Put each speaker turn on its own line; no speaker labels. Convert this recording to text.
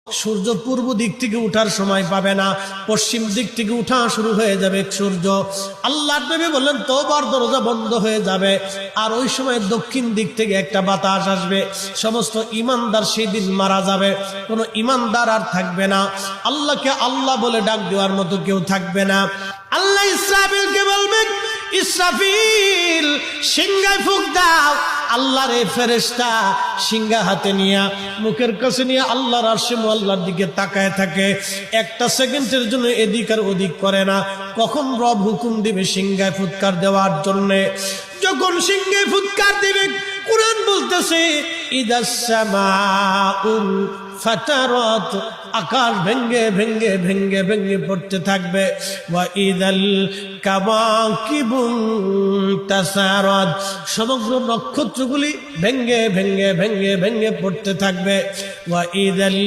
সূর্য পূর্ব দিক থেকে উঠার সময় পাবে না, পশ্চিম দিক থেকে উঠা শুরু হয়ে যাবে সূর্য। আল্লাহর নবী বললেন তওবার দরজা বন্ধ হয়ে যাবে, আর ওই সময় দক্ষিণ দিক থেকে একটা বাতাস আসবে। সমস্ত ঈমানদার সেই দিন মারা যাবে, কোনো ঈমানদার আর থাকবে না। আল্লাহকে আল্লাহ বলে ডাক দেওয়ার মতো কেউ থাকবে না। আল্লাহ ইসরাফিলকে বলবেন, ইসরাফিল সিংহায় ফুঁক দাও। আল্লাহর এই ফেরেশতা সিংহা হাতে নিয়ে মুখের কাছে নিয়ে আল্লাহর আরশে মুআল্লার দিকে তাকায় থাকে। একটা সেকেন্ডের জন্য এদিক আর ওদিক করে না। কখন রব হুকুম দিবে সিংহায় ফুৎকার দেওয়ার জন্য, যখন সিংহায় ফুৎকার দিবে, কুরআন বলতেছে ইদাস সামাউল ফাতারাত, আকাশ ভেঙ্গে ভেঙ্গে ভেঙ্গে ভেঙ্গে পড়তে থাকবে। ওয়া ইদাল কাওয়াকিবু তাসারাত, সমগ্র নক্ষত্রগুলি ভেঙ্গে ভেঙ্গে ভেঙ্গে ভেঙ্গে পড়তে থাকবে। ওয়া ইদাল